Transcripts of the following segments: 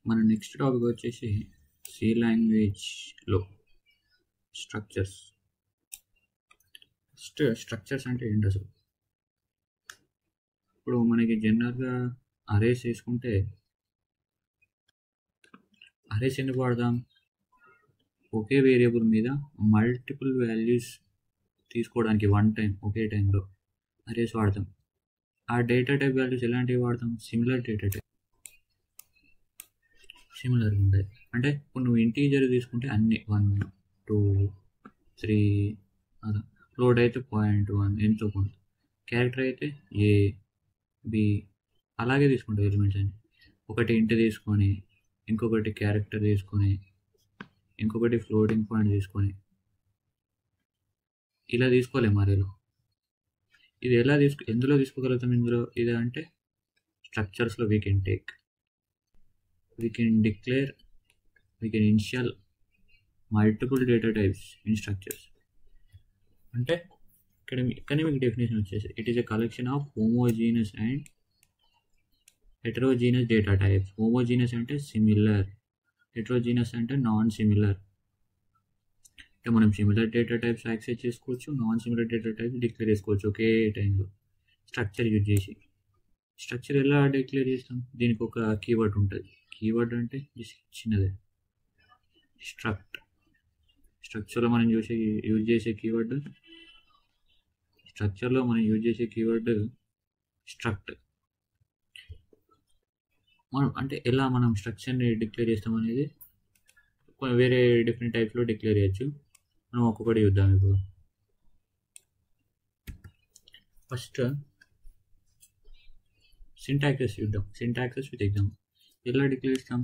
మన next topic వచ్చేసి C లాంగ్వేజ్లో స్ట్రక్చర్స్. ఫస్ట్ స్ట్రక్చర్స్ అంటే ఏంటి అసలు? ఇప్పుడు మనకి జనరల్గా అరేస్ తీసుకుంటే అరేస్ ఎందుకు వాడదాం? ఒకే వేరియబుల్ మీద మల్టిపుల్ వాల్యూస్ తీసుకోవడానికి వన్ టైం ఒకే టైంలో అరేస్ వాడతాం. ఆ డేటా టైప్ వాల్యూస్ ఎలాంటివి వాడతాం? సిమిలర్ డేటా టైప్, సిమిలర్ ఉంటాయి. అంటే ఇప్పుడు నువ్వు ఇంటీజర్ తీసుకుంటే అన్ని 1 2 3 అలా, ఫ్లోట్ అయితే 0.1 ఎంతో కొంత, క్యారెక్టర్ అయితే ఏ బి అలాగే తీసుకుంటాం ఎలిమెంట్స్ అని. ఒకటి ఇంటి తీసుకొని, ఇంకొకటి క్యారెక్టర్ తీసుకొని, ఇంకొకటి ఫ్లోటింగ్ పాయింట్ తీసుకొని ఇలా తీసుకోలేము అరేలో. ఇది ఎలా ఎందులో తీసుకోగలుగుతాం? ఇది అంటే స్ట్రక్చర్స్లో we can declare, we can initial multiple data types in structures. అంటే ఇక్కడ మీకు డెఫినేషన్ వచ్చేసి it is a collection of homogeneous and heterogeneous data types. Homogeneous అంటే సిమిలర్, హెటరోజీనస్ అంటే నాన్ సిమిలర్. అంటే మనం సిమిలర్ డేటా టైప్స్ యాక్సెస్ చేసుకోవచ్చు, non similar data types declare చేసుకోవచ్చు ఒకే టైంలో స్ట్రక్చర్ యూజ్ చేసి. స్ట్రక్చర్ ఎలా డిక్లేర్ చేస్తాం? దీనికి ఒక కీవర్డ్ ఉంటుంది. కీవర్డ్ అంటే చిన్నదే, స్ట్రక్ట్. స్ట్రక్చర్లో మనం యూజ్ చేసే కీవర్డ్ స్ట్రక్ట్. మనం అంటే ఎలా మనం స్ట్రక్చర్ని డిక్లేర్ చేస్తాం అనేది వేరే డిఫరెంట్ టైప్స్లో డిక్లేర్ చేయొచ్చు. మనం ఒక్కొక్కటి చూద్దాం. ఇప్పుడు ఫస్ట్ సింటాక్సెస్ చూద్దాం. Syntaxes with example. ఎలా డిక్లేర్ చేస్తాం?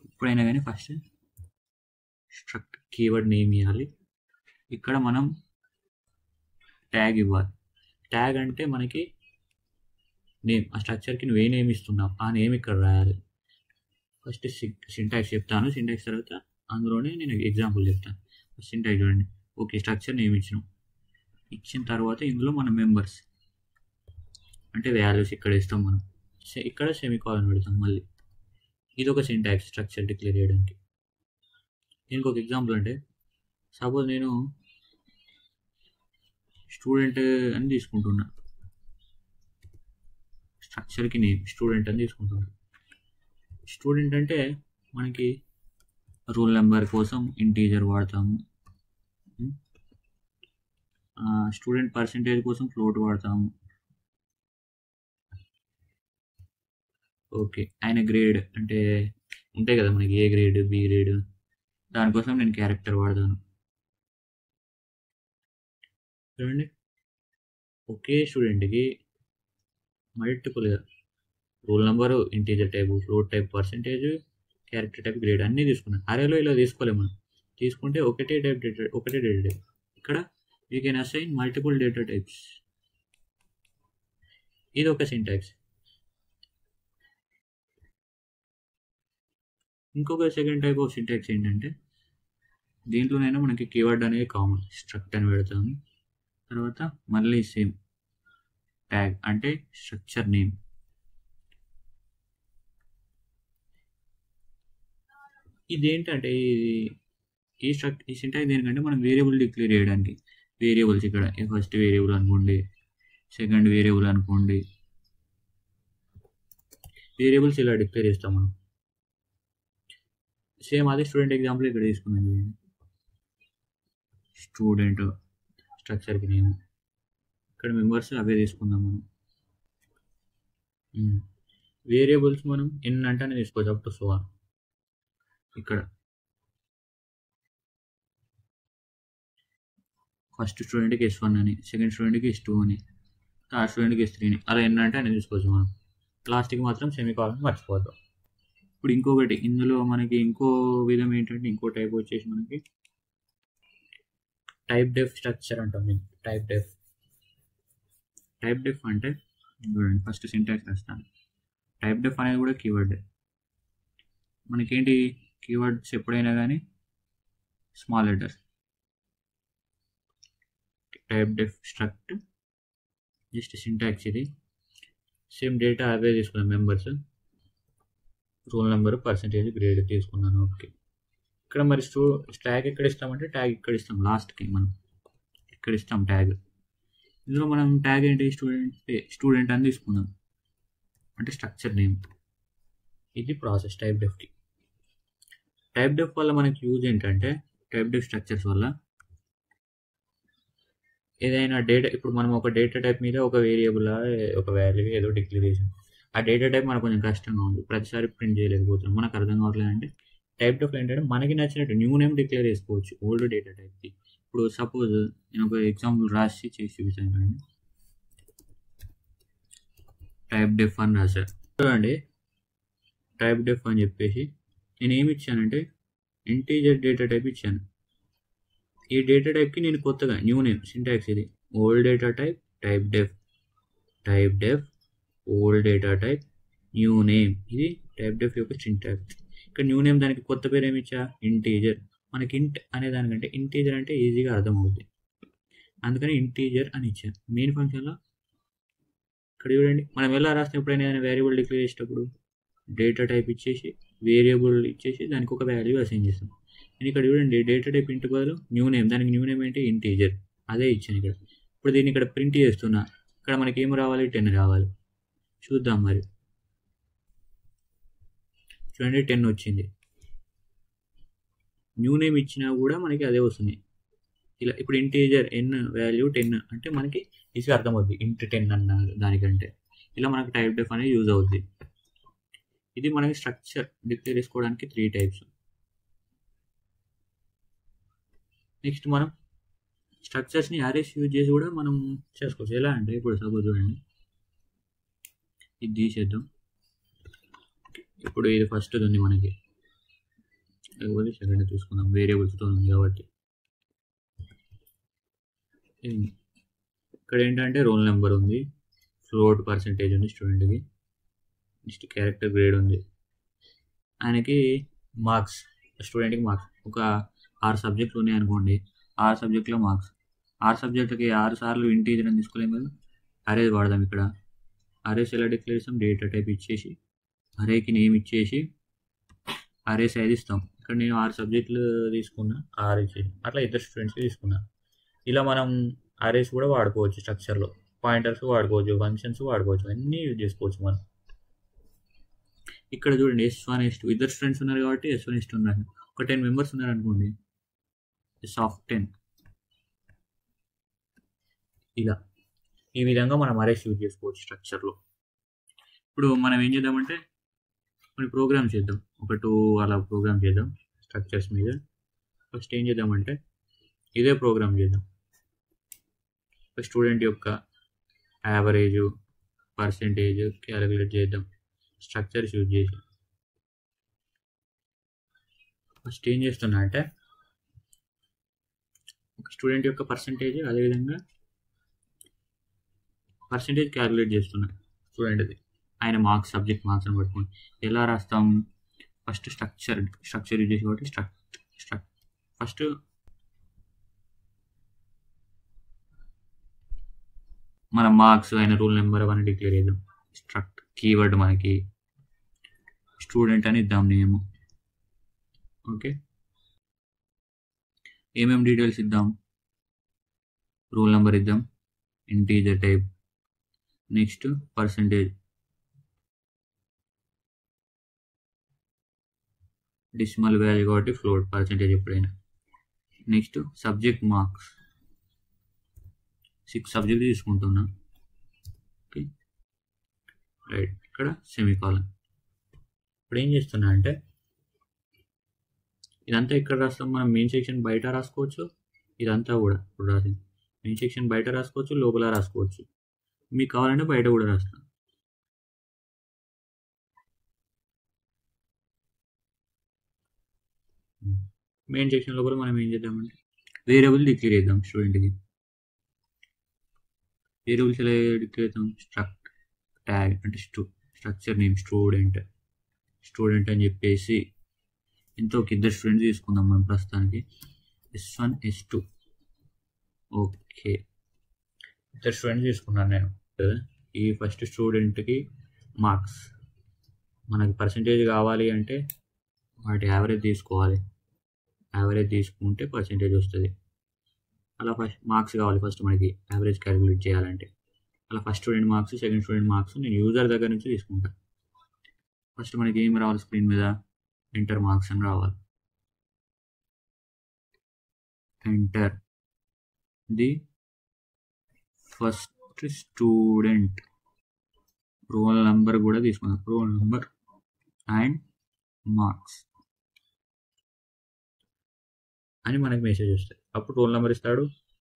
ఎప్పుడైనా కానీ ఫస్ట్ స్ట్రక్ట్ కీవర్డ్ నేమ్ ఇవ్వాలి. ఇక్కడ మనం ట్యాగ్ ఇవ్వాలి. ట్యాగ్ అంటే మనకి నేమ్, ఆ స్ట్రక్చర్కి నువ్వు ఏ నేమ్ ఇస్తున్నావు ఆ నేమ్ ఇక్కడ రాయాలి. ఫస్ట్ సింటాక్స్ చెప్తాను, సింటాక్స్ తర్వాత అందులోనే నేను ఎగ్జాంపుల్ చెప్తాను. సింటాక్స్ చూడండి. ఓకే, స్ట్రక్చర్ నేమ్ ఇచ్చిన తర్వాత ఇందులో మన మెంబర్స్ అంటే వాల్యూస్ ఇక్కడ ఇస్తాం. మనం ఇక్కడ సెమికాలన్ పెడతాం. మళ్ళీ ఇది ఒక సింటాక్స్ స్ట్రక్చర్ డిక్లేర్ చేయడానికి. దీనికి ఒక ఎగ్జాంపుల్ అంటే సపోజ్ నేను స్టూడెంట్ అని తీసుకుంటున్నా, స్ట్రక్చర్కి నేమ్ స్టూడెంట్ అని తీసుకుంటున్నా. స్టూడెంట్ అంటే మనకి రోల్ నెంబర్ కోసం ఇంటీజర్ వాడతాము, స్టూడెంట్ పర్సెంటేజ్ కోసం ఫ్లోట్ వాడతాము. ఓకే, ఆయన గ్రేడ్ అంటే ఉంటాయి కదా మనకి, ఏ గ్రేడ్ బి గ్రేడ్, దానికోసం నేను క్యారెక్టర్ వాడతాను. చూడండి, ఒకే స్టూడెంట్కి మల్టిపుల్గా role number, integer type, float type, percentage, character type, grade అన్నీ తీసుకున్నాను. అరేలో ఇలా తీసుకోలేము. మనం తీసుకుంటే ఒకటే డేటా టైప్. ఇక్కడ you can assign multiple data types. ఇది ఒక సింటాక్స్. ఇంకొక సెకండ్ టైప్ ఆఫ్ సింటాక్స్ ఏంటంటే దీంట్లోనైనా మనకి కీవర్డ్ అనేది కామన్, స్ట్రక్ట్ అని పెడతాము. తర్వాత మళ్ళీ సేమ్ ట్యాగ్ అంటే స్ట్రక్చర్ నేమ్. ఇదేంటంటే ఈ సింటాక్స్ దేనికంటే మనం వేరియబుల్ డిక్లేర్ చేయడానికి. వేరియబుల్స్ ఇక్కడ ఫస్ట్ వేరియబుల్ అనుకోండి, సెకండ్ వేరియబుల్ అనుకోండి, వేరియబుల్స్ ఇలా డిక్లేర్ చేస్తాం మనం. సేమ్ అదే స్టూడెంట్ ఎగ్జాంపుల్ ఇక్కడ తీసుకున్నాం చూడండి. స్టూడెంట్ స్ట్రక్చర్కి నేమ్, ఇక్కడ మెంబర్స్ అవే తీసుకుందాం మనం. వేరియబుల్స్ మనం ఎన్ని అంటే తీసుకోవచ్చు, అప్ టు సో ఆన్. ఇక్కడ ఫస్ట్ స్టూడెంట్కి S1 అని, సెకండ్ స్టూడెంట్కి S2 అని, థర్డ్ స్టూడెంట్కి S3 అని, అలా ఎన్ని అంటే అని తీసుకోవచ్చు మనం. లాస్ట్కి మాత్రం సెమికాలన్ మర్చిపోతాం. ఇప్పుడు ఇంకొకటి ఇందులో మనకి ఇంకో విధం ఏంటంటే, ఇంకో టైప్ వచ్చేసి మనకి టైప్ డెఫ్ స్ట్రక్చర్ అంటాం. టైప్ డెఫ్ అంటే చూడండి, ఫస్ట్ సింటాక్స్ రాస్తాను. టైప్ డెఫ్ అనేది కూడా కీవర్డ్. మనకేంటి కీవర్డ్స్ ఎప్పుడైనా కానీ స్మాల్ లెటర్స్. టైప్ డెఫ్ స్ట్రక్ట్, జస్ట్ సింటాక్స్ ఇది. సేమ్ డేటా అవే తీసుకున్నాం members. Roll number percentage grade తీసుకున్నాను. ఓకే. ఇక్కడ మరి ట్యాగ్ ఎక్కడ ఇస్తామంటే ట్యాగ్ ఇక్కడ ఇస్తాం లాస్ట్కి. మనం ఇక్కడ ఇస్తాం ట్యాగ్. ఇందులో మనం ట్యాగ్ ఏంటి స్టూడెంట్ అని తీసుకున్నాం అంటే స్ట్రక్చర్ నేమ్. ఇది ప్రాసెస్ టైప్ డెఫ్కి. టైప్ డెఫ్ వల్ల మనకి యూజ్ ఏంటంటే టైప్ డెఫ్ స్ట్రక్చర్స్ వల్ల ఏదైనా డేటా, ఇప్పుడు మనం ఒక డేటా టైప్ మీద ఒక వేరియబుల్ ఒక వాల్యూ ఏదో డిక్లేర్ చేసాం. ఆ డేటా టైప్ మనకు కొంచెం కష్టంగా ఉంది, ప్రతిసారి ప్రింట్ చేయలేకపోతున్నాం, మనకు అర్థం కావట్లేదు అంటే టైప్ డెఫ్ ఏంటంటే మనకి నచ్చినట్టు న్యూ నేమ్ డిక్లేర్ చేసుకోవచ్చు ఓల్డ్ డేటా టైప్కి. ఇప్పుడు సపోజ్ నేను ఒక ఎగ్జాంపుల్ రాసి చేసి చూపించాను అండి. టైప్ డెఫ్ అని రాశారు చూడండి. టైప్ డెఫ్ అని చెప్పేసి నేను ఏమి ఇచ్చానంటే ఇంటీజర్ డేటా టైప్ ఇచ్చాను. ఈ డేటా టైప్కి నేను కొత్తగా న్యూ నేమ్ సింటాక్స్ ఇది old data type type def old data type new name. ఇది టైప్ డెఫ్ యొక్క సింటాక్స్. ఇక్కడ న్యూ నేమ్ దానికి కొత్త పేరు ఏమి ఇచ్చా ఇంటీజర్. మనకి ఇంట్ అనే దానికంటే ఇంటీజర్ అంటే ఈజీగా అర్థమవుతుంది, అందుకని ఇంటీజర్ అని ఇచ్చాను మెయిన్ ఫంక్షన్లో. ఇక్కడ చూడండి మనం ఎలా రాస్తాం, ఎప్పుడైనా ఏదైనా వేరియబుల్ డిక్లేర్ చేసేటప్పుడు డేటా టైప్ ఇచ్చేసి వేరియబుల్ ఇచ్చేసి దానికి ఒక వాల్యూ అసైన్ చేస్తాం. నేను ఇక్కడ చూడండి డేటా టైప్ ఇంటి బదులు న్యూ నేమ్, దానికి న్యూ నేమ్ ఏంటి ఇంటీజర్, అదే ఇచ్చాను ఇక్కడ. ఇప్పుడు దీన్ని ఇక్కడ ప్రింట్ చేస్తున్నా, ఇక్కడ మనకి ఏం రావాలి 10 రావాలి. చూద్దాం మరి. చూడండి 10 వచ్చింది. న్యూ నేమ్ ఇచ్చినా కూడా మనకి అదే వస్తుంది ఇలా. ఇప్పుడు ఇంటీజర్ ఎన్ వాల్యూ 10 అంటే మనకి ఈజీగా అర్థమవుద్ది ఇంట్ 10 అన్న దానికంటే. ఇలా మనకి టైప్ డెఫ్ అనేది యూజ్ అవుద్ది. ఇది మనకి స్ట్రక్చర్ డిక్లేర్ చేసుకోవడానికి 3 టైప్స్. నెక్స్ట్ మనం స్ట్రక్చర్స్ని అరేస్ యూజ్ చేసి కూడా మనం చేసుకోవచ్చు. ఎలా అంటే ఇప్పుడు సపోజ్ చూడండి ఇది తీసేద్దాం. ఇప్పుడు ఇది ఫస్ట్ ఉంది మనకి, లేకపోతే సెకండ్ తీసుకుందాం, వేరియబుల్స్తో ఉంది కాబట్టి. ఇక్కడ ఏంటంటే రోల్ నెంబర్ ఉంది, ఫ్లోట్ పర్సంటేజ్ ఉంది స్టూడెంట్కి, నెక్స్ట్ క్యారెక్టర్ గ్రేడ్ ఉంది, ఆయనకి మార్క్స్, స్టూడెంట్కి మార్క్స్. ఒక 6 సబ్జెక్టులు ఉన్నాయి అనుకోండి, 6 సబ్జెక్టులో మార్క్స్. 6 సబ్జెక్టులకి 6 సార్లు ఇంటీజర్ అని తీసుకోలేము కదా, అరేస్ వాడదాం. ఇక్కడ అరేస్ ఎలా డిక్లేర్ చేస్తాం, డేటా టైప్ ఇచ్చేసి అరేకి నేమ్ ఇచ్చేసి అరే సైజ్ ఇస్తాం. ఇక్కడ నేను 6 సబ్జెక్టులు తీసుకున్నా, 6 ఇచ్చేసి అట్లా ఇద్దరు స్టూడెంట్స్కి తీసుకున్నా. ఇలా మనం అరేస్ కూడా వాడుకోవచ్చు, స్ట్రక్చర్లో పాయింటర్స్ వాడుకోవచ్చు, ఫంక్షన్స్ వాడుకోవచ్చు, అన్నీ యూజ్ చేసుకోవచ్చు మనం. ఇక్కడ చూడండి S1 S2 ఇద్దరు స్టూడెంట్స్ ఉన్నారు కాబట్టి S1 S2 ఉన్నారు. ఒక 10 మెంబర్స్ ఉన్నారు అనుకోండి, S(10). ఇలా ఈ విధంగా మనం అరేస్ యూజ్ చేసుకోవచ్చు స్ట్రక్చర్లో. ఇప్పుడు మనం ఏం చేద్దామంటే కొన్ని ప్రోగ్రామ్ చేద్దాం, ఒక 2 అలా ప్రోగ్రామ్ చేద్దాం స్ట్రక్చర్స్ మీద. ఫస్ట్ ఏం చేద్దామంటే ఇదే ప్రోగ్రామ్ చేద్దాం. స్టూడెంట్ యొక్క యావరేజ్ పర్సంటేజ్ క్యాలిక్యులేట్ చేద్దాం స్ట్రక్చర్స్ యూజ్ చేసి. ఫస్ట్ ఏం చేస్తున్నా అంటే ఒక స్టూడెంట్ యొక్క పర్సంటేజ్, అదేవిధంగా పర్సంటేజ్ క్యాలిక్యులేట్ చేస్తున్నా స్టూడెంట్ది, ఆయన మార్క్స్ సబ్జెక్ట్ మార్క్స్ అని పట్టుకోండి. ఎలా రాస్తాం, ఫస్ట్ స్ట్రక్చర్ యూజ్ చేసి కాబట్టి ఫస్ట్ మన మార్క్స్ ఆయన రూల్ నెంబర్ అవన్నీ డిక్లేర్ చేద్దాం. స్ట్రక్ట్ కీవర్డ్ మనకి స్టూడెంట్ అని ఇద్దాం నేమ్. ఓకే, ఏమేమి డీటెయిల్స్ ఇద్దాం, రూల్ నెంబర్ ఇద్దాం, integer type, next percentage, decimal value కాబట్టి ఫ్లోట్ పర్సంటేజ్ ఎప్పుడైనా, నెక్స్ట్ సబ్జెక్ట్ మార్క్స్ 6 సబ్జెక్ట్ తీసుకుంటున్నా. ఓకే రైట్, ఇక్కడ సెమీకాలన్. ఇప్పుడు ఏం చేస్తున్నా అంటే ఇదంతా ఇక్కడ రాస్తాం మనం, మెయిన్ సెక్షన్ బయట రాసుకోవచ్చు, ఇదంతా కూడా ఇప్పుడు రాసింది మెయిన్ సెక్షన్ బయట రాసుకోవచ్చు, లోపల రాసుకోవచ్చు, మీకు కావాలంటే బయట కూడా రాస్తాం. మెయిన్ సెక్షన్ లోపల మనం ఏం చేద్దామంటే వేరియబుల్ డిక్లేర్ చేద్దాం స్టూడెంట్కి. వేరియబుల్స్ ఎలా డిక్లేర్ చేద్దాం, స్ట్రక్ట్ ట్యాగ్ అంటే స్ట్రక్చర్ నేమ్ స్టూడెంట్ అని చెప్పేసి ఇంత ఒక ఇద్దరు స్టూడెంట్స్ తీసుకుందాం మనం ప్రస్తుతానికి, S1 S2. ఓకే, ఇద్దరు స్టూడెంట్స్ తీసుకున్నాను నేను. ఈ ఫస్ట్ స్టూడెంట్కి మార్క్స్ మనకి పర్సంటేజ్ కావాలి అంటే వాటి యావరేజ్ తీసుకోవాలి. యావరేజ్ తీసుకుంటే పర్సంటేజ్ వస్తుంది. అలా ఫస్ట్ మార్క్స్ కావాలి. ఫస్ట్ మనకి యావరేజ్ క్యాలిక్యులేట్ చేయాలంటే అలా first student marks, second student marks నేను యూజర్ దగ్గర నుంచి తీసుకుంటాను. ఫస్ట్ మనకి ఏం రావాలి, స్క్రీన్ మీద ఎంటర్ మార్క్స్ అని రావాలి. Enter the first student roll number కూడా తీసుకున్నాం. రోల్ నెంబర్ అండ్ మార్క్స్ అని మనకి మెసేజ్ వస్తుంది. అప్పుడు రోల్ నెంబర్ ఇస్తాడు,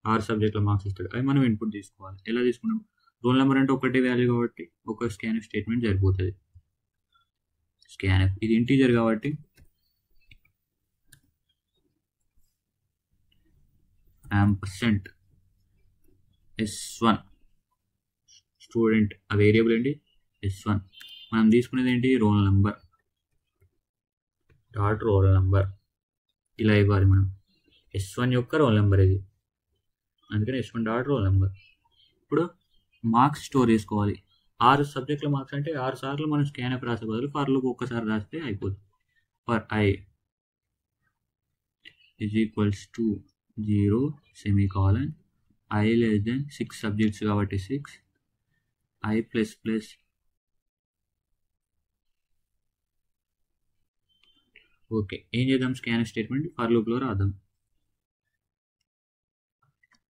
6 సబ్జెక్టుల మార్క్స్ ఇస్తాడు. అవి మనం ఇన్పుట్ తీసుకోవాలి. ఎలా తీసుకున్నాం, రోల్ నెంబర్ అంటే ఒకటే వాల్యూ కాబట్టి ఒక స్కాన్ఎఫ్ స్టేట్మెంట్ సరిపోతుంది. స్కాన్ఎఫ్ ఇది ఇంటీజర్ కాబట్టి %, S1 స్టూడెంట్, ఆ వేరియబుల్ ఏంటి S1. మనం తీసుకునేది ఏంటి, roll number dot roll number. ఇలా ఇవ్వాలి మనం. S1 యొక్క రోల్ నెంబర్ ఇది, అందుకని S1 డాట్ రోల్ నెంబర్. ఇప్పుడు మార్క్స్ స్టోర్ చేసుకోవాలి. 6 సబ్జెక్టుల మార్క్స్ అంటే 6 సార్లు మనం స్కాన్ఎఫ్ రాసే బదులు ఫర్ లూప్ ఒక్కసారి రాస్తే అయిపోతుంది. For i is equals to 0 semicolon, i less than 6 subjects కాబట్టి 6, i ప్లస్ ప్లస్ ఓకే. ఏం చేద్దాం, స్కాన్ఎఫ్ స్టేట్మెంట్ ఫర్ లూప్లో రాద్దాం.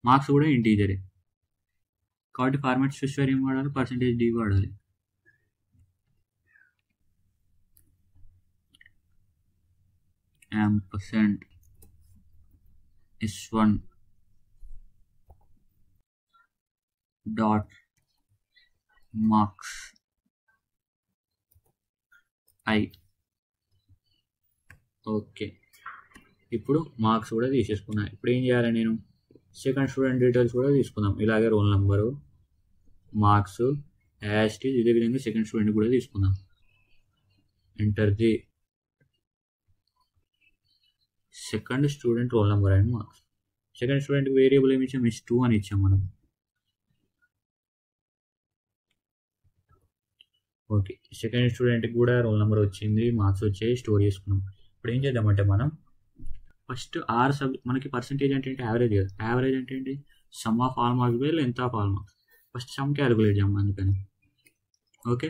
మార్క్స్ కూడా ఇంటీజరే కాబట్టి ఫార్మాట్ స్పెసిఫైర్ ఏం వాడాలి, %d వాడాలి. %s1 dot marks i. Okay, ఇప్పుడు మార్క్స్ కూడా తీసేసుకున్నాను. ఇప్పుడు ఏం చేయాలి, నేను సెకండ్ స్టూడెంట్ డీటెయిల్స్ కూడా తీసుకుందాం. ఇలాగే రోల్ నెంబరు, మార్క్స్, యాస్టీజ్ ఇదే విధంగా సెకండ్ స్టూడెంట్ కూడా తీసుకుందాం. Enter the second student roll number and marks. Second student variable ఏమి ఇచ్చాం, S2 అని ఇచ్చాం మనం. ఓకే, సెకండ్ స్టూడెంట్కి కూడా రోల్ నెంబర్ వచ్చింది, మార్క్స్ వచ్చాయి, స్టోర్ చేసుకున్నాం. ఇప్పుడు ఏం చేద్దామంటే మనం ఫస్ట్ మనకి పర్సంటేజ్ అంటే ఏంటి, యావరేజ్ కదా. యావరేజ్ అంటే ఏంటి, some of all marks by length of all marks. First some calculate చేద్దాం అందుకని. ఓకే,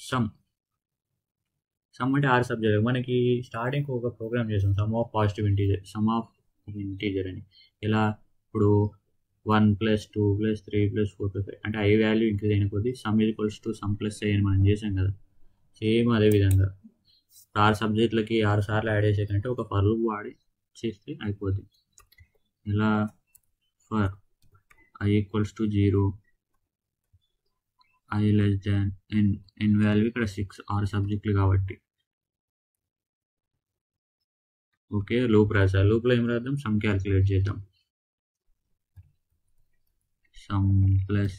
సమ్ అంటే 6 సబ్జెక్ట్. మనకి స్టార్టింగ్ ఒక ప్రోగ్రామ్ చేసాం, some of positive integer, some of integer అని. ఇలా ఇప్పుడు 1 + 2 + 3 + 4 + 5 అంటే i వాల్యూ ఇంక్రీజ్ అయిన కొద్దీ some equals to sum plus i అని మనం చేసాం కదా. సేమ్ అదే విధంగా 6 సబ్జెక్టులకి 6 సార్లు యాడ్ చేసే కంటే ఒక ఫర్ లూప్ వాడి చేస్తే అయిపోద్ది. ఇలా for i = 0, i less than n value ఇక్కడ 6, 6 సబ్జెక్టులు కాబట్టి. ఓకే, లూప్ రాసా. లూప్లో ఏం రాద్దాం, సమ్ క్యాలిక్యులేట్ చేద్దాం. సమ్ ప్లస్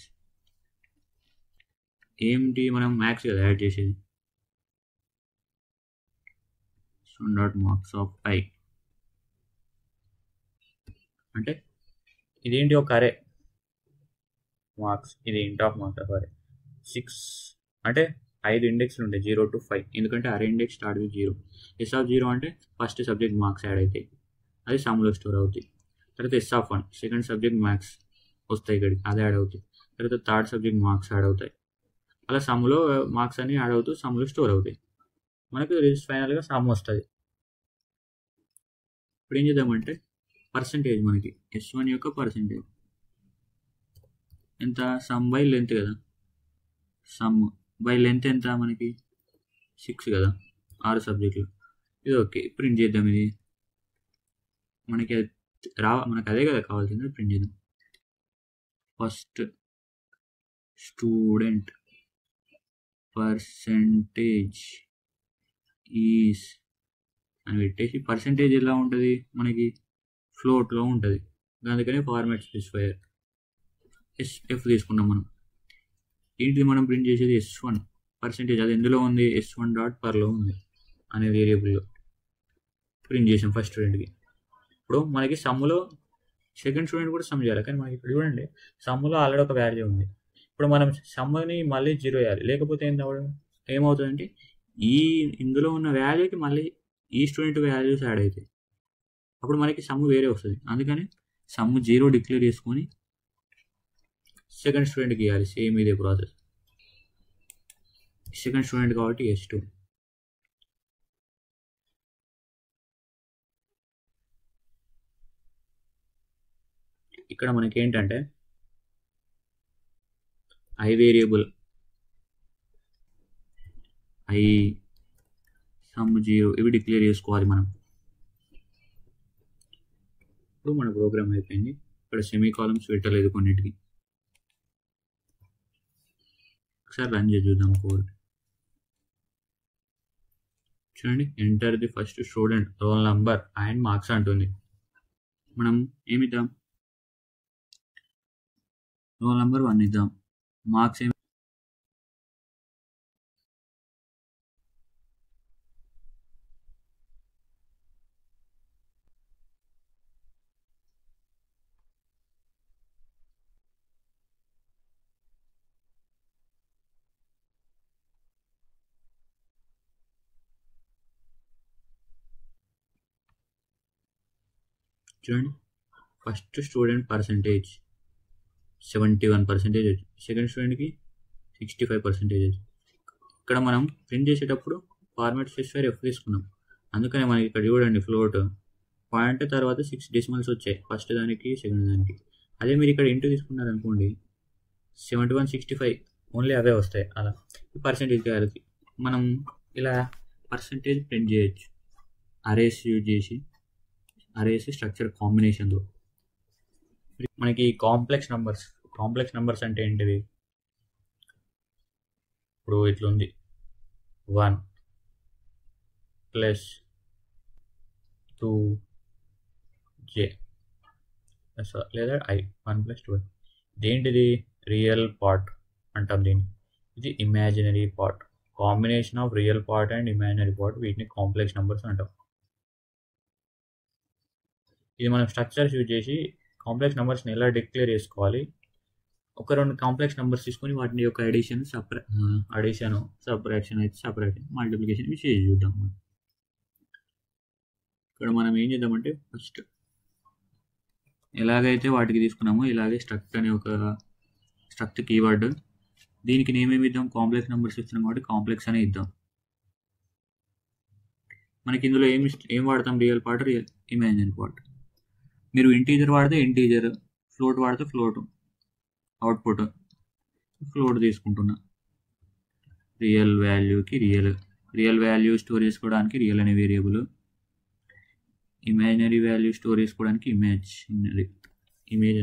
ఏంటి, మనం మ్యాక్స్ కదా యాడ్ చేసేది. డాట్ మార్క్స్ ఆఫ్ i అంటే ఇదేంటి, ఒక అరే మార్క్స్, ఇది ఇంట్ ఆఫ్ మార్క్స్ ఆఫ్ అరే. 6 అంటే 5 ఇండెక్స్లు ఉంటాయి, 0 to 5, ఎందుకంటే అరే ఇండెక్స్ స్టార్ట్ విత్ 0. S0 అంటే ఫస్ట్ సబ్జెక్ట్ మార్క్స్ యాడ్ అవుతాయి, అది సమ్లో స్టోర్ అవుతాయి. తర్వాత S1 సెకండ్ సబ్జెక్ట్ మార్క్స్ వస్తాయి ఇక్కడికి, అది యాడ్ అవుతాయి. తర్వాత థర్డ్ సబ్జెక్ట్ మార్క్స్ యాడ్ అవుతాయి. అలా సమ్లో మార్క్స్ అన్ని యాడ్ అవుతూ సమ్లో స్టోర్ అవుతాయి. మనకు ఫైనల్గా సమ్ వస్తుంది. ఇప్పుడు ఏం చేద్దామంటే పర్సంటేజ్, మనకి S1 యొక్క పర్సంటేజ్ ఎంత, సమ్ బై లెంత్ కదా. సమ్ బై లెంత్ ఎంత, మనకి 6 కదా, 6 సబ్జెక్టులు. ఇది ఓకే, ప్రింట్ చేద్దాం. ఇది మనకి మనకు అదే కదా కావాల్సింది, ప్రింట్ చేద్దాం. ఫస్ట్ స్టూడెంట్ పర్సంటేజ్ ఈజ్ అని పెట్టేసి, పర్సంటేజ్ ఎలా ఉంటుంది మనకి, ఫ్లోట్లో ఉంటుంది, అందుకని ఫార్మాట్ స్పెసిఫైయర్ SF తీసుకున్నాం మనం. ఏంటిది మనం ప్రింట్ చేసేది, S1 పర్సంటేజ్, అది ఎందులో ఉంది, S1 డాట్ పర్లో ఉంది అనే వేరియబుల్లో ప్రింట్ చేసాం ఫస్ట్ స్టూడెంట్కి. ఇప్పుడు మనకి సమ్ములో సెకండ్ స్టూడెంట్ కూడా సమ్ చేయాలి, కానీ మనకి ఇప్పుడు చూడండి సమ్ములో ఆల్రెడీ ఒక వాల్యూ ఉంది. ఇప్పుడు మనం సమ్ని మళ్ళీ 0 వేయాలి, లేకపోతే ఏమవుతుందంటే ఇందులో ఉన్న వాల్యూకి మళ్ళీ ఈ స్టూడెంట్ వాల్యూస్ యాడ్ అవుతాయి, అప్పుడు మనకి సమ్ వేరే వస్తుంది. అందుకని సమ్ 0 డిక్లేర్ చేసుకొని సెకండ్ స్టూడెంట్కి ఇవ్వాలి. సేమ్ ఇదే ప్రాసెస్. సెకండ్ స్టూడెంట్ కాబట్టి S2. ఇక్కడ మనకి ఏంటంటే I వేరియబుల్ I సమ్ 0 ఇవి డిక్లేర్ చేసుకోవాలి మనం. ఇప్పుడు మన ప్రోగ్రామ్ అయిపోయింది. ఇక్కడ సెమీ కాలమ్స్ పెట్టలేదు కొన్నిటికి. ఒకసారి రన్ చేసి చూద్దాం కోడ్. చూడండి, enter the first student, roll number and marks అంటుంది. మనం ఏమిద్దాం, రోల్ నంబర్ 1 ఇద్దాం. మార్క్స్ చూడండి, ఫస్ట్ స్టూడెంట్ పర్సెంటేజ్ 71%, సెకండ్ స్టూడెంట్కి 65%. ఇక్కడ మనం ప్రింట్ చేసేటప్పుడు ఫార్మాట్ స్పెసిఫైర్ F తీసుకున్నాం. అందుకని మనకి ఇక్కడ చూడండి ఫ్లోట్ పాయింట్ తర్వాత 6 డెసిమల్స్ వచ్చాయి ఫస్ట్ దానికి సెకండ్ దానికి. అదే మీరు ఇక్కడ ఇంటూ తీసుకున్నారనుకోండి 71, 65 ఓన్లీ అవే వస్తాయి. అలా పర్సెంటేజ్ కాలికి మనం ఇలా పర్సెంటేజ్ ప్రింట్ చేయొచ్చు అరేస్ యూజ్ చేసి. అరేస్ స్ట్రక్చర్ కాంబినేషన్లో మనకి కాంప్లెక్స్ నంబర్స్ అంటే ఏంటివి, ఇప్పుడు ఇట్లుంది 1 + 2j లేదా I 1 + 2. ఇదేంటిది, రియల్ పార్ట్ అంటాం దీన్ని. ఇది imaginary part, combination of real part and imaginary part, వీటిని కాంప్లెక్స్ నంబర్స్ అంటాం. ఇది మనం స్ట్రక్చర్స్ యూజ్ చేసి కాంప్లెక్స్ నెంబర్స్ని ఎలా డిక్లేర్ చేసుకోవాలి. ఒక 2 కాంప్లెక్స్ నెంబర్స్ తీసుకొని వాటిని యొక్క అడిషన్, సబ్ట్రాక్షన్ అయితే సపరేషన్, మల్టిప్లికేషన్ ఇవి చేసి చూద్దాం. ఇక్కడ మనం ఏం చేద్దామంటే ఫస్ట్ ఎలాగైతే వాటికి తీసుకున్నామో ఇలాగే స్ట్రక్ట్ అనే ఒక స్ట్రక్ట్ కీవర్డ్, దీనికి నేమ్ ఏమి ఇద్దాం, కాంప్లెక్స్ నెంబర్స్ ఇస్తున్నాం కాబట్టి కాంప్లెక్స్ అనే ఇద్దాం. మనకి ఇందులో ఏం వాడతాం, రియల్ పార్ట్, ఇమాజినరీ పార్ట్. మీరు ఇంటీజర్ వాడితే ఇంటీజర్, ఫ్లోట్ వాడితే ఫ్లోట్. అవుట్పుట్ ఫ్లోట్ తీసుకుంటున్నా. రియల్ వాల్యూకి రియల్ వాల్యూ స్టోర్ చేసుకోవడానికి రియల్ అనే వేరియబుల్, ఇమాజినరీ వాల్యూ స్టోర్ చేసుకోవడానికి ఇమేజ్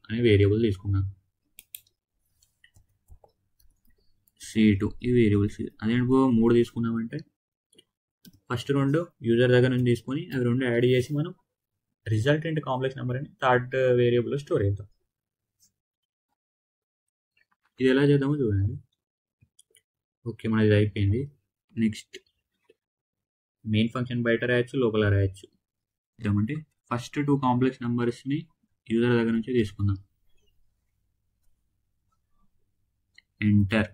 అనే వేరియబుల్ తీసుకున్నాను. C2 ఈ వేరియబుల్స్. అదేంటో 3 తీసుకున్నామంటే ఫస్ట్ 2 యూజర్ దగ్గర నుంచి తీసుకొని అవి 2 యాడ్ చేసి మనం రిజల్టెంట్ కాంప్లెక్స్ నెంబర్ అని థర్డ్ వేరియబుల్లో స్టోర్ చేద్దాం. ఇది ఎలా చేద్దామో చూడండి. ఓకే, మనది ఇది అయిపోయింది. నెక్స్ట్ మెయిన్ ఫంక్షన్ బయట రాయొచ్చు, లోపల రాయొచ్చు. ఏమంటే ఫస్ట్ 2 కాంప్లెక్స్ నెంబర్స్ని యూజర్ దగ్గర నుంచి తీసుకుందాం. ఎంటర్.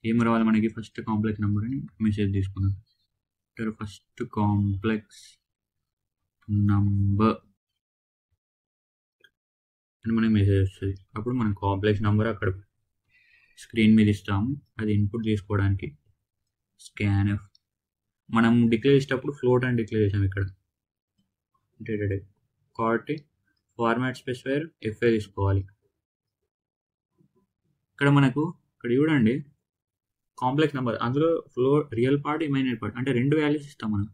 ఏం రావాలి మనకి, ఫస్ట్ కాంప్లెక్స్ నెంబర్ అని మెసేజ్ తీసుకుందాం. ఫస్ట్ కాంప్లెక్స్ నంబర్ అని మనకి మెసేజ్ వస్తుంది. అప్పుడు మనం కాంప్లెక్స్ నెంబర్ అక్కడ స్క్రీన్ మీద ఇస్తాము. అది ఇన్పుట్ తీసుకోవడానికి స్కాన్ఎఫ్. మనం డిక్లేర్ చేసేటప్పుడు ఫ్లోట్ అని డిక్లేర్ చేసాం ఇక్కడ కాబట్టి ఫార్మాట్ స్పెసిఫైర్ FA తీసుకోవాలి. ఇక్కడ మనకు ఇక్కడ చూడండి కాంప్లెక్స్ నెంబర్, అందులో రియల్ పార్ట్, ఇమాజినరీ పార్ట్ అంటే 2 వాల్యూస్ ఇస్తాం మనం.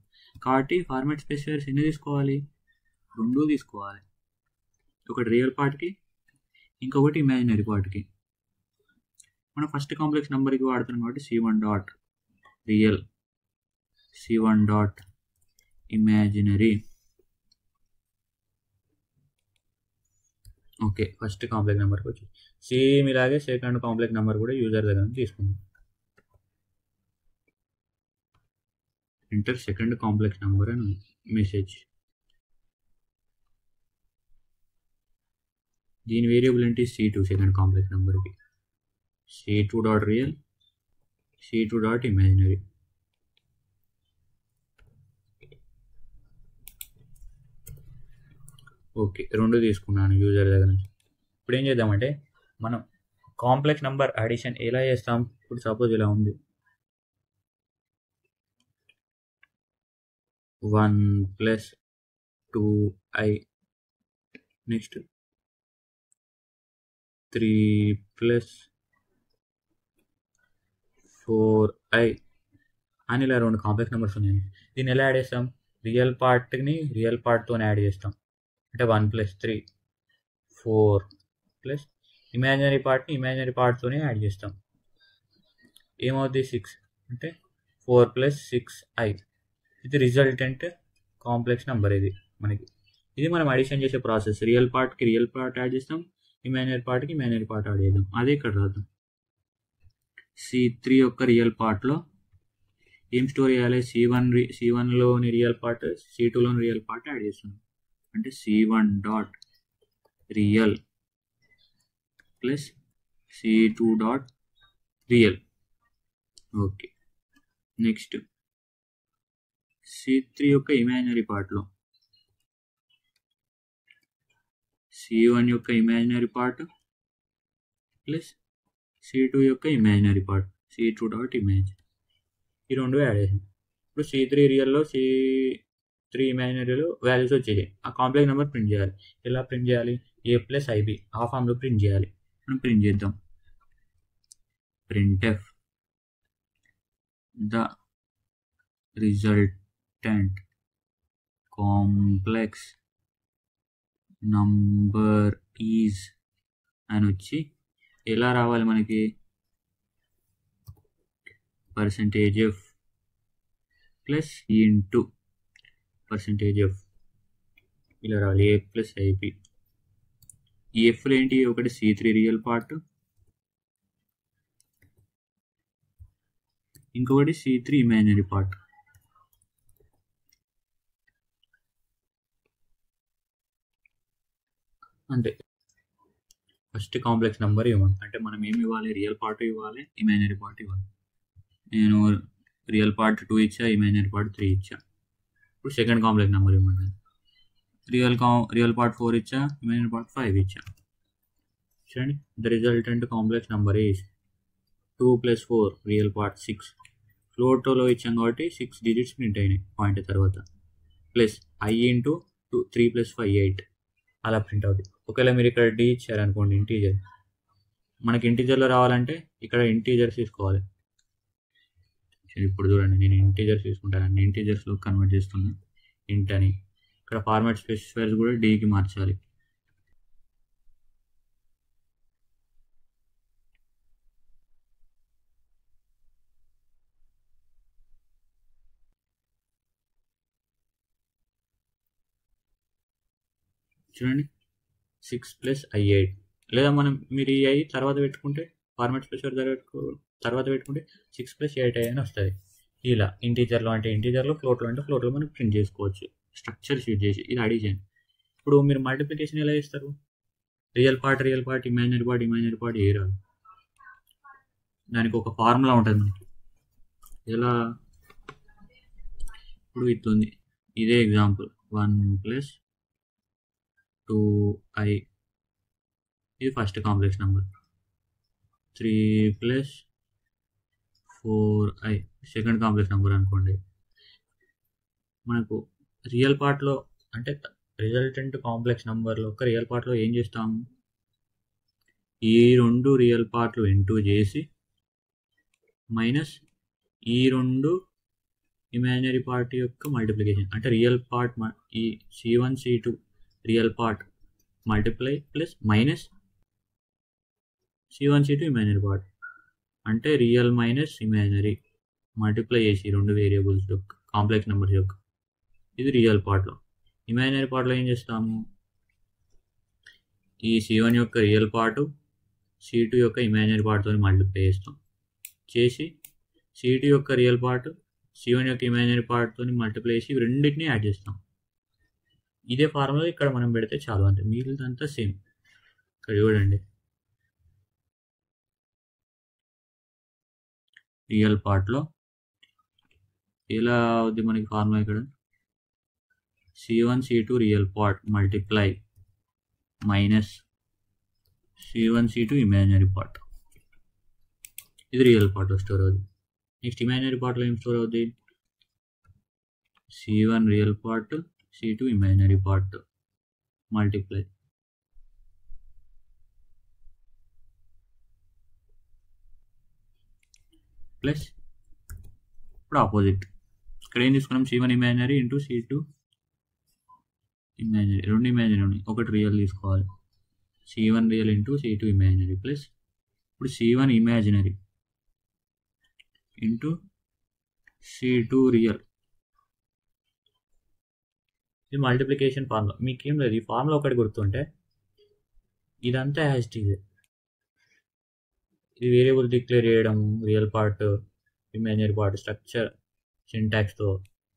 కాబట్టి ఫార్మాట్ స్పెసిఫైర్స్ ఎన్ని తీసుకోవాలి, 2 తీసుకోవాలి. ఒకటి రియల్ పార్ట్కి, ఇంకొకటి ఇమాజినరీ పార్ట్కి. మనం ఫస్ట్ కాంప్లెక్స్ నెంబర్కి వాడుతున్నాం కాబట్టి C1 dot real, C1 dot imaginary. Okay, first complex నెంబర్కి వచ్చి సేమ్ ఇలాగే సెకండ్ కాంప్లెక్స్ నెంబర్ కూడా యూజర్ దగ్గర నుంచి తీసుకుందాం. ఎంటర్ సెకండ్ కాంప్లెక్స్ నెంబర్ అని మెసేజ్. దీని వేరియబుల్ ఏంటి C2 సెకండ్ కాంప్లెక్స్ నెంబర్కి C2 dot real C2 dot imaginary. Okay, రెండు తీసుకున్నాను యూజర్ దగ్గర నుంచి. ఇప్పుడు ఏం చేద్దామంటే మనం కాంప్లెక్స్ నెంబర్ అడిషన్ ఎలా చేస్తాం. ఇప్పుడు సపోజ్ ఇలా ఉంది 1 + 2i నెక్స్ట్ 3 + 4i అని ఇలా రెండు కాంప్లెక్స్ నెంబర్స్ ఉన్నాయి. దీన్ని ఎలా యాడ్ చేస్తాం, రియల్ పార్ట్ని రియల్ పార్ట్తో యాడ్ చేస్తాం. అంటే 1 + 3 4 ప్లస్ ఇమాజినరీ పార్ట్ని ఇమాజినరీ పార్ట్తోనే యాడ్ చేస్తాం. ఏమవుతుంది 6 అంటే 4 + 6i. ఇది రిజల్టెంట్ కాంప్లెక్స్ నెంబర్. ఇది మనం అడిషన్ చేసే ప్రాసెస్. రియల్ పార్ట్కి రియల్ పార్ట్ యాడ్ చేస్తాం, ఇమాజినరీ పార్ట్కి ఇమాజినరీ పార్ట్ యాడ్ చేద్దాం. అదే ఇక్కడ రాద్దాం. C3 యొక్క రియల్ పార్ట్లో ఏం స్టోర్ చేయాలి, C1లోని రియల్ పార్ట్ C2లోని రియల్ పార్ట్ యాడ్ చేస్తున్నాం. అంటే C1 dot real plus C2 dot real. Okay, next C3 యొక్క ఇమాజినరీ పార్ట్లో C1 యొక్క ఇమాజినరీ పార్ట్ ప్లస్ C2 యొక్క imaginary part C2 dot image. ఈ రెండు యాడ్ చేసాం. ఇప్పుడు C3 రియల్లో C3 ఇమాజినరీలో వాల్యూస్ వచ్చేసాయి. ఆ కాంప్లెక్స్ నెంబర్ ప్రింట్ చేయాలి. ఎలా ప్రింట్ చేయాలి, A + IB ఆ ఫామ్లో ప్రింట్ చేయాలి. మనం ప్రింట్ చేద్దాం. printf the resultant complex number is అని వచ్చి ఎలా రావాలి మనకి, %f ప్లస్ ఇంటూ %f ఇలా రావాలి. A + IB. ఈ ఎఫ్లు ఏంటి, ఒకటి C3 రియల్ పార్ట్, ఇంకొకటి C3 ఇమాజినరీ పార్ట్. అంతే. ఫస్ట్ కాంప్లెక్స్ నెంబర్ ఇవ్వాలి. అంటే మనం ఏమి ఇవ్వాలి, రియల్ పార్ట్ ఇవ్వాలి, ఇమాజినరీ పార్ట్ ఇవ్వాలి. నేను రియల్ పార్ట్ 2 ఇచ్చా, ఇమాజినరీ పార్ట్ 3 ఇచ్చా. ఇప్పుడు సెకండ్ కాంప్లెక్స్ నెంబర్ ఇవ్వమంటాను. రియల్ పార్ట్ 4 ఇచ్చా, ఇమాజినరీ పార్ట్ 5 ఇచ్చా. చూడండి, the resultant complex number is 2 + 4 real part 6. ఫ్లోట్లో ఇచ్చాం కాబట్టి 6 డిజిట్స్ ప్రింట్ అయినాయి పాయింట్ తర్వాత. ప్లస్ i ఇంటూ 3 + 5 8 అలా ప్రింట్ అవుతుంది. ఒకవేళ మీరు ఇక్కడ D ఇచ్చారనుకోండి, ఇంటీజర్, మనకి ఇంటీజర్లో రావాలంటే ఇక్కడ ఇంటీజర్స్ తీసుకోవాలి. ఇప్పుడు చూడండి, నేను ఇంటీజర్స్ తీసుకుంటాను. అన్ని ఇంటీజర్స్లో కన్వర్ట్ చేస్తున్నా ఇంట్ అని. ఇక్కడ ఫార్మాట్ స్పెసిఫైర్స్ కూడా Dకి మార్చాలి. చూడండి, 6 + i 8. లేదా మీరు ఈ i తర్వాత పెట్టుకుంటే, ఫార్మాట్ స్పెసిఫైర్ తర్వాత పెట్టుకుంటే 6 + 8i అని వస్తుంది. ఇలా ఇంటీజర్లో అంటే ఇంటీజర్లో, ఫ్లోట్లో అంటే ఫ్లోట్లో మనం ప్రింట్ చేసుకోవచ్చు స్ట్రక్చర్స్ యూజ్ చేసి. ఇది అడిషన్. ఇప్పుడు మీరు మల్టిప్లికేషన్ ఎలా చేస్తారు, real part imaginary part A రాదు. దానికి ఒక ఫార్ములా ఉంటుంది మనకి. ఎలా, ఇప్పుడు ఇస్తుంది, ఇదే ఎగ్జాంపుల్. 1 + 2i ఇది first complex number. 3 + 4i second complex number అనుకోండి. మనకు రియల్ పార్ట్లో అంటే రిజల్టెంట్ కాంప్లెక్స్ నెంబర్లో ఒక రియల్ పార్ట్లో ఏం చేస్తాము, ఈ రెండు రియల్ పార్ట్లు ఇంటూ చేసి మైనస్ ఈ రెండు ఇమాజినరీ పార్ట్ యొక్క మల్టిప్లికేషన్. అంటే రియల్ పార్ట్ ఈ C1 C2 real part multiply plus minus C1 C2 imaginary part. అంటే రియల్ మైనస్ ఇమాజినరీ మల్టిప్లై చేసి రెండు వేరియబుల్స్ యొక్క కాంప్లెక్స్ నెంబర్స్ యొక్క. ఇది రియల్ పార్ట్లో. ఇమాజినరీ పార్ట్లో ఏం చేస్తాము, ఈ C1 యొక్క రియల్ పార్ట్ C2 యొక్క ఇమాజినరీ పార్ట్తో మల్టిప్లై చేసి C2 యొక్క రియల్ పార్ట్ C1 యొక్క ఇమాజినరీ పార్ట్తో మల్టిప్లై చేసి రెండింటినీ యాడ్ చేస్తాం. ఇదే ఫార్ములా ఇక్కడ మనం పెడితే చాలు. అంతే, మిగిలినంతా సేమ్. ఇక్కడ చూడండి, రియల్ పార్ట్లో ఎలా అవుద్ది మనకి ఫార్ములా ఇక్కడ C1 C2 real part multiply minus C1 C2 imaginary part. ఇది రియల్ పార్ట్లో స్టోర్ అవుద్ది. నెక్స్ట్ ఇమాజినరీ పార్ట్లో ఏం స్టోర్ అవుద్ది? C1 real part C2 imaginary part multiply plus ఇప్పుడు ఆపోజిట్. ఇక్కడ ఏం తీసుకున్నాం? C1 imaginary into C2 imaginary. రెండు ఇమాజినరీ ఉన్నాయి, ఒకటి రియల్ తీసుకోవాలి. C1 real into C2 imaginary plus ఇప్పుడు C1 imaginary into C2 real. ఇది మల్టిప్లికేషన్ ఫార్ములా. మీకేం లేదు, ఈ ఫార్ములా ఒకటి గుర్తుంటే ఇదంతా హ్యాస్టీదే. ఇది వేరియబుల్ డిక్లేర్ చేయడం, real part imaginary part structure సింటాక్స్తో,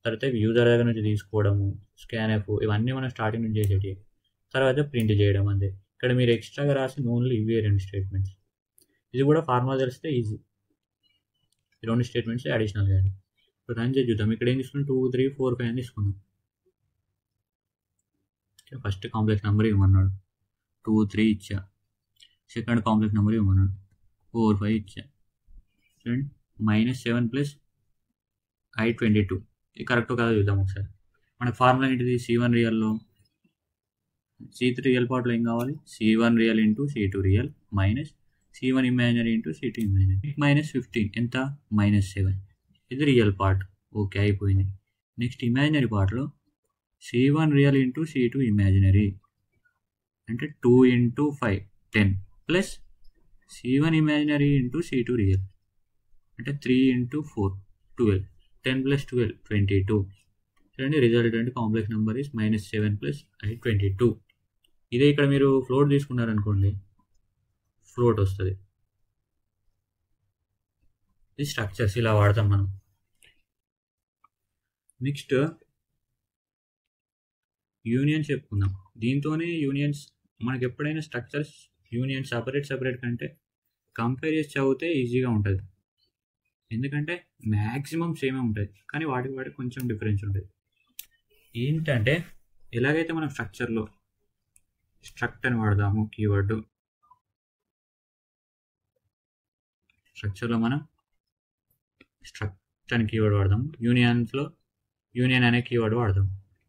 తర్వాత యూజర్ దగ్గర నుంచి తీసుకోవడము, స్కాన్ఎఫ్, ఇవన్నీ మనం స్టార్టింగ్ నుంచి చేసేటి. తర్వాత ప్రింట్ చేయడం అంతే. ఇక్కడ మీరు ఎక్స్ట్రాగా రాసి ఓన్లీ ఇవే రెండు స్టేట్మెంట్స్. ఇది కూడా ఫార్ములా తెలిస్తే ఈజీ. ఈ రెండు స్టేట్మెంట్స్ అడిషనల్ కానీ. ఇప్పుడు రన్ చేసి చూద్దాం. ఇక్కడ ఏం తీసుకున్నాం? 2 3 4 5 అని తీసుకున్నాం. ఫస్ట్ కాంప్లెక్స్ నెంబర్ ఇవ్వమన్నాడు, 2 3 ఇచ్చా. సెకండ్ కాంప్లెక్స్ నెంబర్ ఇవ్వమన్నాడు, 4 5 ఇచ్చా. చూడండి, -7 ప్లస్ I22. ఇది కరెక్ట్ కదా చూద్దాం ఒకసారి. మనకు ఫార్ములా ఏంటిది? C1 రియల్లో C3 రియల్ పార్ట్లో ఏం కావాలి? C1 real into C2 real minus C1 imaginary into C2 imaginary. -15 ఎంత? -7. ఇది రియల్ పార్ట్. ఓకే, అయిపోయింది. నెక్స్ట్ ఇమాజినరీ పార్ట్లో C1 real into C2 imaginary అంటే 2 into 5 10 plus C1 imaginary into C2 real అంటే 3 into 4 12. 10 plus 12 22. చూడండి, రిజల్ట్ అంటే complex number is -7 plus I22. ఇదే ఇక్కడ మీరు ఫ్లోట్ తీసుకున్నారనుకోండి, ఫ్లోట్ వస్తుంది. ఇది స్ట్రక్చర్స్ ఇలా వాడతాం మనం. నెక్స్ట్ యూనియన్స్ చెప్పుకుందాం. దీంతోనే యూనియన్స్ మనకి ఎప్పుడైనా స్ట్రక్చర్స్ యూనియన్ సపరేట్ కంటే కంపేర్ చేసి చదివితే ఈజీగా ఉంటుంది. ఎందుకంటే మ్యాక్సిమం సేమే ఉంటుంది, కానీ వాటికి కొంచెం డిఫరెన్స్ ఉంటుంది. ఏంటంటే ఎలాగైతే మనం స్ట్రక్చర్లో స్ట్రక్ట్ అని వాడదాము కీవర్డ్, స్ట్రక్చర్లో మనం స్ట్రక్ట్ అని కీవర్డ్ వాడదాం, యూనియన్స్లో యూనియన్ అనే కీవర్డ్ వాడదాం.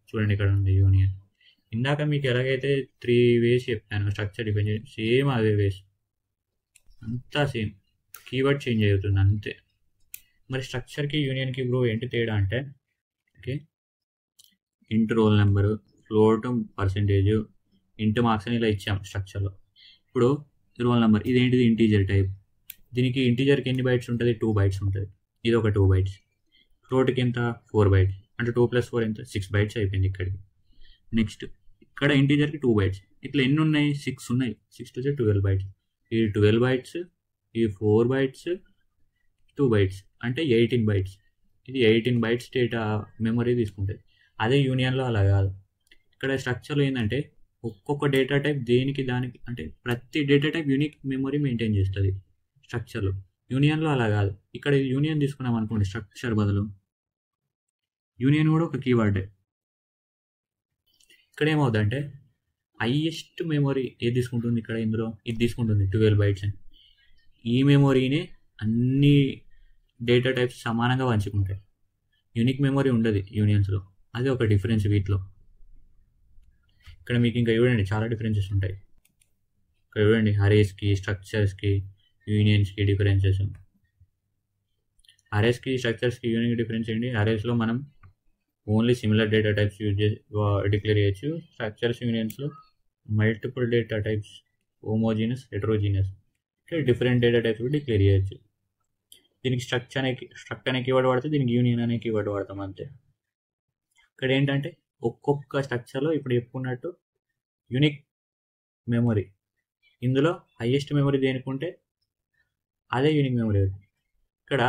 చూడండి, ఇక్కడ ఉంది యూనియన్. ఇందాక మీకు ఎలాగైతే 3 వేస్ చెప్పాను స్ట్రక్చర్ డిఫైన్ చేసి, సేమ్ అదే వేస్, అంతా సేమ్, కీవర్డ్ చేంజ్ అవుతుంది అంతే. మరి స్ట్రక్చర్కి యూనియన్కి బ్రో ఏంటి తేడా అంటే, ఓకే, ఇంట్ రోల్ నెంబరు, ఫ్లోట్ పర్సెంటేజ్, ఇంట్ మార్క్స్ అని ఇలా ఇచ్చాం స్ట్రక్చర్లో. ఇప్పుడు రోల్ నెంబర్ ఇదేంటిది? Integer type. దీనికి ఇంటీజర్కి ఎన్ని బైట్స్ ఉంటుంది? 2 బైట్స్ ఉంటుంది. ఇది ఒక 2 బైట్స్. ఫ్లోట్కి ఎంత? 4 బైట్స్. అంటే 2 + 4 ఎంత? 6 బైట్స్ అయిపోయింది ఇక్కడికి. నెక్స్ట్ ఇక్కడ ఇంటీజర్కి 2 బైట్స్. ఇట్లా ఎన్ని ఉన్నాయి? 6 ఉన్నాయి. 6 + 12 బైట్స్. ఈ 12 బైట్స్, ఈ 4 బైట్స్, 2 బైట్స్ అంటే 18 బైట్స్. ఇది 18 బైట్స్ డేటా మెమరీ తీసుకుంటుంది. అదే యూనియన్లో అలా కాదు. ఇక్కడ స్ట్రక్చర్లో ఏంటంటే ఒక్కొక్క డేటా టైప్ దేనికి దానికి, అంటే ప్రతి data type unique memory maintain చేస్తుంది స్ట్రక్చర్లో. యూనియన్లో అలా కాదు. ఇక్కడ యూనియన్ తీసుకున్నాం అనుకోండి, స్ట్రక్చర్ బదులు యూనియన్ కూడా ఒక కీవర్డే. ఇక్కడ ఏమవుతుందంటే హైయెస్ట్ మెమరీ ఏది తీసుకుంటుంది? ఇక్కడ ఇందులో ఇది తీసుకుంటుంది 12 బైట్స్ అని. ఈ మెమొరీనే అన్ని డేటా టైప్స్ సమానంగా పంచుకుంటాయి. యూనిక్ మెమరీ ఉండదు యూనియన్స్లో. అది ఒక డిఫరెన్స్ వీటిలో. ఇక్కడ మీకు ఇంకా చూడండి చాలా డిఫరెన్సెస్ ఉంటాయి. ఇక్కడ చూడండి, అరేస్కి, స్ట్రక్చర్స్కి, యూనియన్స్కి డిఫరెన్సెస్. అరేస్కి, స్ట్రక్చర్స్కి యూనిక్ డిఫరెన్స్ ఏంటి? అరేస్లో మనం only similar data types use చేసి డిక్లేర్ చేయొచ్చు. స్ట్రక్చర్స్ యూనియన్స్లో multiple data types, homogeneous, heterogeneous, ఇక్కడ డిఫరెంట్ డేటా టైప్స్ కూడా డిక్లేర్ చేయొచ్చు. దీనికి స్ట్రక్ట్ అనే కీవర్డ్ వాడితే, దీనికి యూనియన్ అనే కీవర్డ్ వాడతాం అంతే. ఇక్కడ ఏంటంటే ఒక్కొక్క స్ట్రక్చర్లో ఇప్పుడు చెప్పుకున్నట్టు యూనిక్ మెమొరీ, ఇందులో హైయెస్ట్ మెమరీ దేనికుంటే అదే యూనిక్ మెమరీ. ఇక్కడ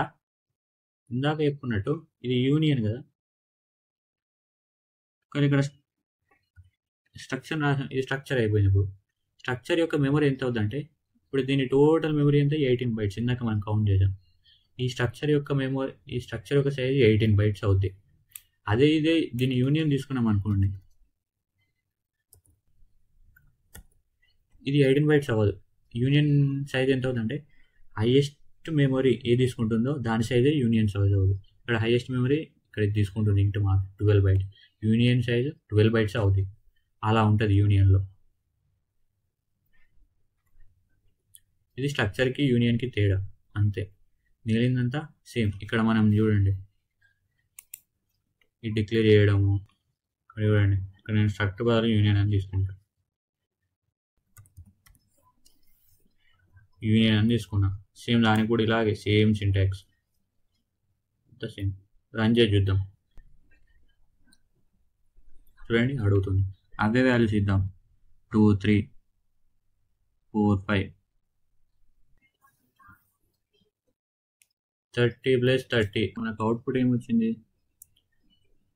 ఇందాక చెప్పుకున్నట్టు ఇది యూనియన్ కదా, కానీ ఇక్కడ స్ట్రక్చర్ ఇది స్ట్రక్చర్ అయిపోయింది. ఇప్పుడు స్ట్రక్చర్ యొక్క మెమరీ ఎంత అవుతుందంటే, ఇప్పుడు దీని టోటల్ మెమరీ ఎంత 18 బైట్స్. ఇందాక మనం కౌంట్ చేసాం. ఈ స్ట్రక్చర్ యొక్క సైజ్ 18 బైట్స్ అవుద్ది. అదే దీని యూనియన్ తీసుకున్నాం అనుకోండి, ఇది 18 బైట్స్ అవ్వదు. యూనియన్ సైజ్ ఎంత అవుతుందంటే, హైయెస్ట్ మెమరీ ఏది తీసుకుంటుందో దాని సైజే యూనియన్ సైజ్ అవుతుంది. ఇక్కడ హైయెస్ట్ మెమరీ ఇక్కడ తీసుకుంటుంది into mark 12 bytes. Union size 12 bytes అవుతుంది. అలా ఉంటుంది యూనియన్లో. ఇది స్ట్రక్చర్కి యూనియన్కి తేడా అంతే. మిగిలిందంతా సేమ్. ఇక్కడ మనం చూడండి, ఇది డిక్లేర్ చేయడము. ఇక్కడ చూడండి, ఇక్కడ నేను స్ట్రక్ట్ బదులు యూనియన్ అని తీసుకుంటాను. యూనియన్ అని తీసుకున్నా. సేమ్ దానికి కూడా ఇలాగే సేమ్ సింటాక్స్ అంతా సేమ్. రన్ చేసి చూద్దాం. చూడండి అడుగుతుంది. అవే వాల్యూస్ ఇద్దాం. 2 3 4 5 30 + 30. మనకు అవుట్పుట్ ఏమొచ్చింది?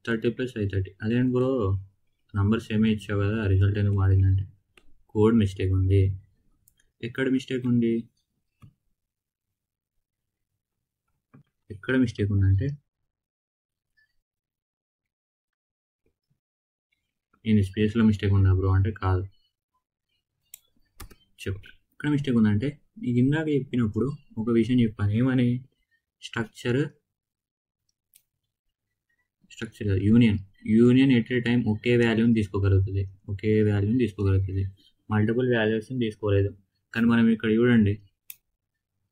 30 + 5 30. అదేంటి బ్రో, నంబర్స్ ఏమే ఇచ్చావు కదా, రిజల్ట్ ఎందుకు మారిందంటే కోడ్ మిస్టేక్ ఉంది. ఎక్కడ మిస్టేక్ ఉంది? ఎక్కడ మిస్టేక్ ఉందంటే, నేను స్పేస్లో మిస్టేక్ ఉందా బ్రో అంటే కాదు. చెప్పు ఎక్కడ మిస్టేక్ ఉందంటే, నీకు ఇందాక చెప్పినప్పుడు ఒక విషయం చెప్పాను. ఏమని? Structure union at a time ఒకే వాల్యూని తీసుకోగలుగుతుంది. మల్టిపుల్ వాల్యూస్ని తీసుకోలేదు. కానీ మనం ఇక్కడ చూడండి,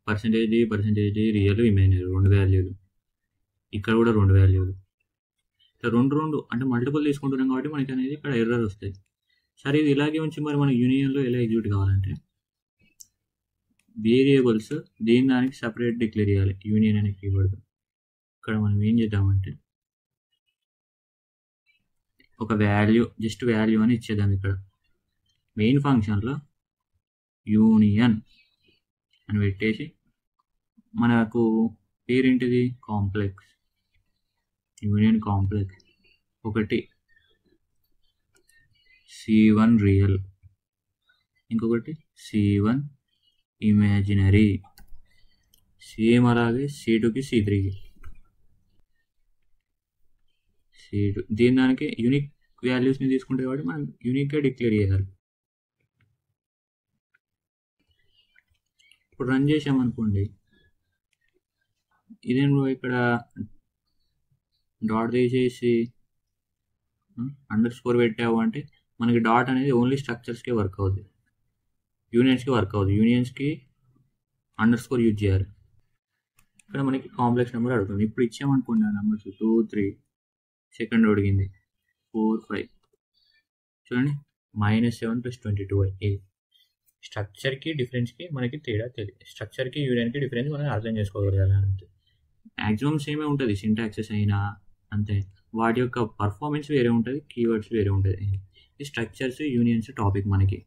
పర్సంటేజ్ రియల్ ఇమాజినరీ 2 వాల్యూలు. ఇక్కడ కూడా 2 వాల్యూలు. రెండు అంటే మల్టిపుల్ తీసుకుంటున్నాం కాబట్టి మనకి అనేది ఇక్కడ ఎర్రర్ వస్తుంది. సరే, ఇది ఇలాగే ఉంచి మరి మన యూనియన్లో ఎలా ఎగ్జిక్యూట్ కావాలంటే, వేరియబుల్స్ దానికి సపరేట్ డిక్లేర్ చేయాలి యూనియన్ అనే కీవర్డ్. ఇక్కడ మనం ఏం చేద్దామంటే, ఒక జస్ట్ వాల్యూ అని ఇచ్చేద్దాం. ఇక్కడ మెయిన్ ఫంక్షన్లో యూనియన్ అని పెట్టేసి, మనకు పేరేంటిది? కాంప్లెక్స్. Union complex. ఒకటి C1 రియల్, ఇంకొకటి C1 ఇమాజినరీ. సేమ్ అలాగే C2కి C3కి. దానికి యూనిక్ వాల్యూస్ని తీసుకుంటే కాబట్టి మనం యూనిక్గా డిక్లేర్ చేయాలి. ఇప్పుడు రన్ చేసామనుకోండి, ఇదేం ఇక్కడ డాట్ తీసేసి _ పెట్టావు అంటే మనకి డాట్ అనేది ఓన్లీ స్ట్రక్చర్స్కే వర్క్ అవుతుంది, యూనియన్స్కి వర్క్ అవుతుంది. యూనియన్స్కి _ యూజ్ చేయాలి. ఇక్కడ మనకి కాంప్లెక్స్ నెంబర్ అడుగుతుంది. ఇప్పుడు ఇచ్చామనుకోండి ఆ నెంబర్స్ 2 3, సెకండ్ అడిగింది 4 5. చూడండి, -7 + 22. స్ట్రక్చర్కి డిఫరెన్స్కి మనకి తేడా తెలియదు. స్ట్రక్చర్కి యూనియన్కి డిఫరెన్స్ మనం అర్థం చేసుకోగలగాలి అంతే. మ్యాక్సిమం సేమే ఉంటుంది, సింటాక్సెస్ అయినా అంతే. వాటి యొక్క పర్ఫార్మెన్స్ వేరే ఉంటుంది, కీవర్డ్స్ వేరే ఉంటుంది. ఈ స్ట్రక్చర్స్ యూనియన్స్ టాపిక్ మనకి